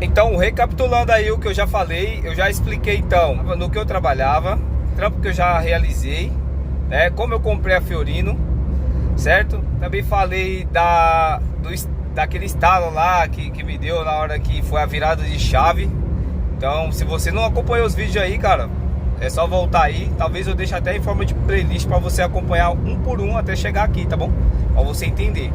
Então, recapitulando aí o que eu já falei, eu já expliquei então no que eu trabalhava, trampo que eu já realizei, né? Como eu comprei a Fiorino, certo? Também falei daquele estalo lá que me deu na hora que foi a virada de chave. Então, se você não acompanhou os vídeos aí, cara, é só voltar aí. Talvez eu deixe até em forma de playlist para você acompanhar um por um até chegar aqui, tá bom? Para você entender.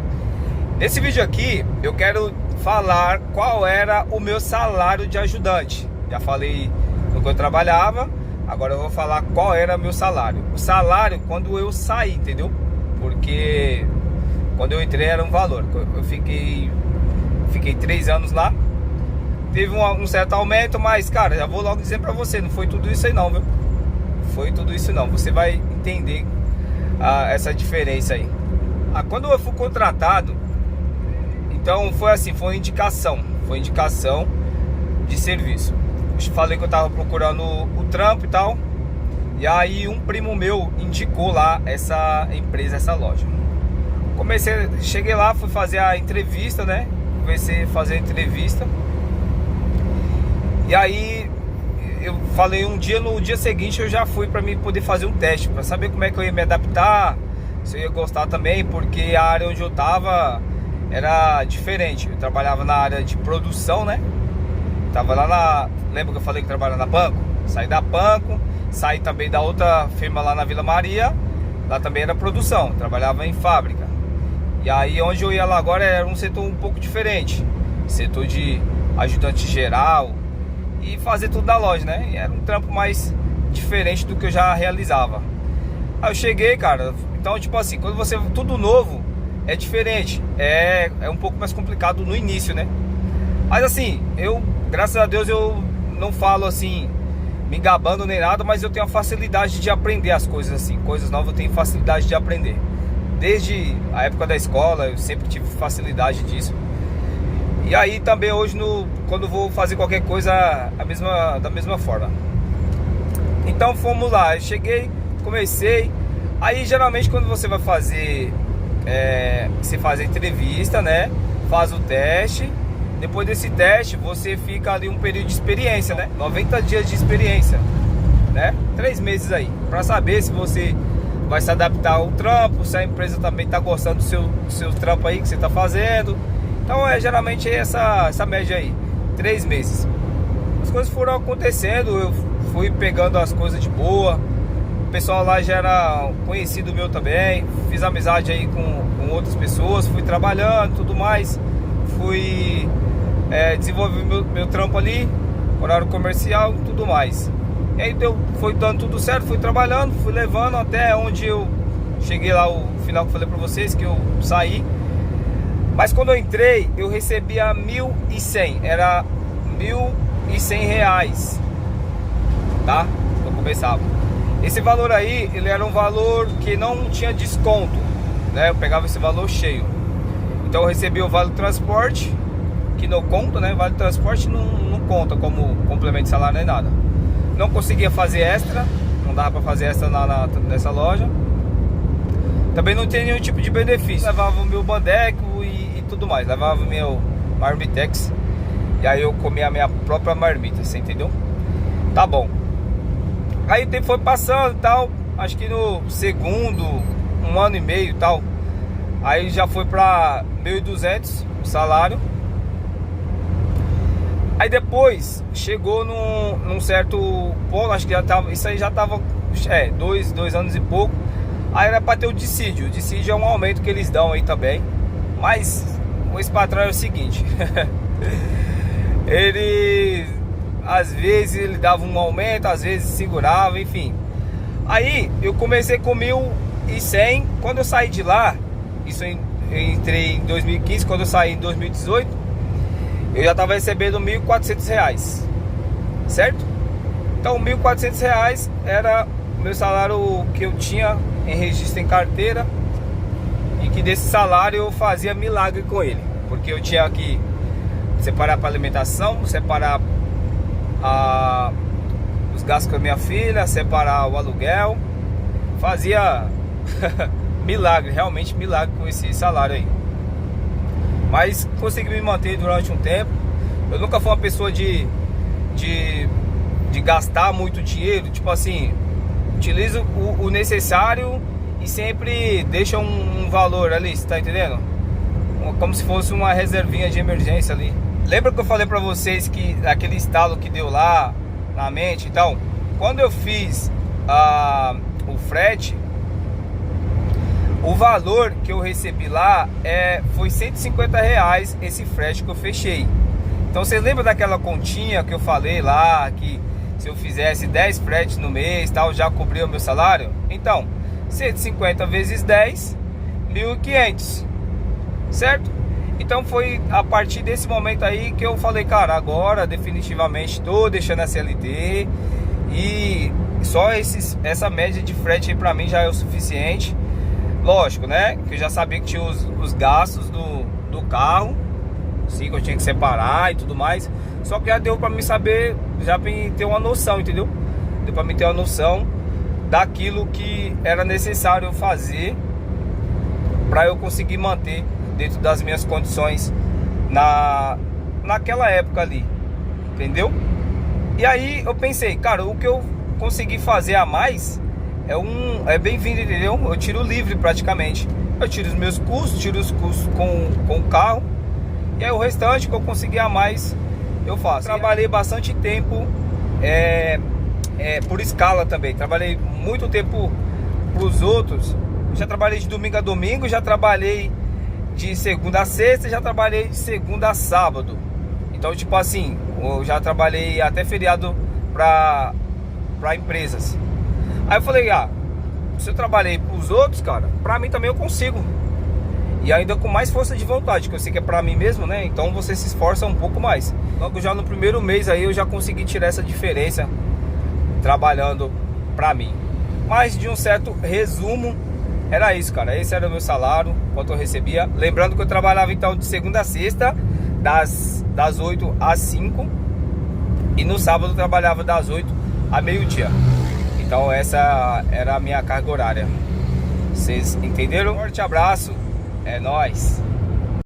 Nesse vídeo aqui, eu quero falar qual era o meu salário de ajudante. Já falei no que eu trabalhava, agora eu vou falar qual era meu salário. O salário quando eu saí, entendeu? Porque quando eu entrei era um valor. Eu fiquei 3 anos lá. Teve um certo aumento, mas cara, já vou logo dizer pra você, não foi tudo isso aí não, viu? Foi tudo isso não. Você vai entender essa diferença aí. Quando eu fui contratado, então foi assim, foi indicação de serviço. Eu falei que eu tava procurando o trampo e tal. E aí um primo meu indicou lá essa empresa, essa loja. Cheguei lá, fui fazer a entrevista, né? Comecei a fazer a entrevista. E aí eu falei no dia seguinte eu já fui para mim poder fazer um teste, para saber como é que eu ia me adaptar, se eu ia gostar também, porque a área onde eu tava era diferente. Eu trabalhava na área de produção, né? Tava lá lembra que eu falei que trabalhava na Panko? Saí da Panko, saí também da outra firma lá na Vila Maria. Lá também era produção, trabalhava em fábrica. E aí onde eu ia lá agora era um setor um pouco diferente, setor de ajudante geral e fazer tudo da loja, né? E era um trampo mais diferente do que eu já realizava. Aí eu cheguei, cara, então tipo assim, quando você tudo novo é diferente, é um pouco mais complicado no início, né? Mas assim, eu, graças a Deus, eu não falo assim me gabando nem nada, mas eu tenho a facilidade de aprender as coisas assim, coisas novas eu tenho facilidade de aprender. Desde a época da escola eu sempre tive facilidade disso. E aí também hoje quando vou fazer qualquer coisa da mesma forma. Então fomos lá, eu cheguei, comecei. Aí geralmente quando você vai fazer você faz a entrevista, né? Faz o teste. Depois desse teste você fica ali um período de experiência, né? 90 dias de experiência, né? 3 meses aí, para saber se você vai se adaptar ao trampo, se a empresa também tá gostando do seu trampo aí que você tá fazendo. Então geralmente essa média aí, 3 meses. As coisas foram acontecendo, eu fui pegando as coisas de boa. O pessoal lá já era conhecido meu também. Fiz amizade aí com outras pessoas, fui trabalhando, tudo mais. Fui desenvolver meu trampo ali, horário comercial e tudo mais. E aí foi dando tudo certo, fui trabalhando, fui levando até onde eu cheguei lá, o final que eu falei pra vocês, que eu saí. Mas quando eu entrei, eu recebia 1.100, era 1.100 reais, tá? Eu começava. Esse valor aí, ele era um valor que não tinha desconto, né? Eu pegava esse valor cheio. Então eu recebia o vale transporte, que não conta, né? Vale transporte não conta como complemento de salário nem nada. Não conseguia fazer extra, não dava para fazer extra nessa loja. Também não tinha nenhum tipo de benefício. Levava o meu bandeco e tudo mais. Levava o meu marmitex. E aí eu comia a minha própria marmita, você entendeu? Tá bom. Aí o tempo foi passando e tal. Acho que no segundo, 1 ano e meio e tal, aí já foi pra 1.200 o salário. Aí depois chegou num certo ponto, acho que já tava, isso aí já tava 2 anos e pouco. Aí era pra ter o dissídio. O dissídio é um aumento que eles dão aí também. Mas esse patrão é o seguinte ele às vezes ele dava um aumento, às vezes segurava, enfim. Aí eu comecei com 1.100. Quando eu saí de lá, eu entrei em 2015, quando eu saí em 2018, eu já estava recebendo 1.400 reais, certo? Então 1.400 reais era o meu salário que eu tinha em registro em carteira. E que desse salário eu fazia milagre com ele, porque eu tinha que separar para alimentação, separar os gastos com a minha filha, separar o aluguel. Fazia milagre, realmente milagre com esse salário aí. Mas consegui me manter durante um tempo. Eu nunca fui uma pessoa de gastar muito dinheiro. Tipo assim, utilizo o necessário e sempre deixa um valor ali, você tá entendendo? Como se fosse uma reservinha de emergência ali. Lembra que eu falei pra vocês que aquele estalo que deu lá na mente? Então, quando eu fiz o frete, o valor que eu recebi lá foi R$150 esse frete que eu fechei. Então vocês lembram daquela continha que eu falei lá, que se eu fizesse 10 fretes no mês, tal, já cobria o meu salário? Então, 150 vezes 10, 1.500, certo? Então foi a partir desse momento aí que eu falei, cara, agora definitivamente tô deixando a CLT e só essa média de frete aí pra mim já é o suficiente. Lógico, né? Que eu já sabia que tinha os gastos do carro, sim, que eu tinha que separar e tudo mais. Só que já deu pra mim saber, já pra mim ter uma noção, entendeu? Deu pra mim ter uma noção daquilo que era necessário eu fazer pra eu conseguir manter dentro das minhas condições naquela época ali, entendeu? E aí eu pensei, cara, o que eu consegui fazer a mais é bem-vindo, entendeu? Eu tiro livre praticamente. Eu tiro os meus custos, tiro os custos com o carro, e aí o restante que eu conseguir a mais eu faço. Trabalhei bastante tempo por escala também. Trabalhei muito tempo pros outros. Já trabalhei de domingo a domingo, já trabalhei de segunda a sexta, já trabalhei de segunda a sábado. Então, tipo assim, eu já trabalhei até feriado pra empresas. Aí eu falei, se eu trabalhei pros outros, cara, pra mim também eu consigo. E ainda com mais força de vontade, que eu sei que é pra mim mesmo, né? Então você se esforça um pouco mais. Logo já no primeiro mês aí eu já consegui tirar essa diferença trabalhando pra mim. Mas de um certo resumo, era isso, cara. Esse era o meu salário, quanto eu recebia. Lembrando que eu trabalhava então de segunda a sexta, das 8 às 5. E no sábado eu trabalhava das 8 a meio-dia. Então essa era a minha carga horária. Vocês entenderam? Um forte abraço, é nóis.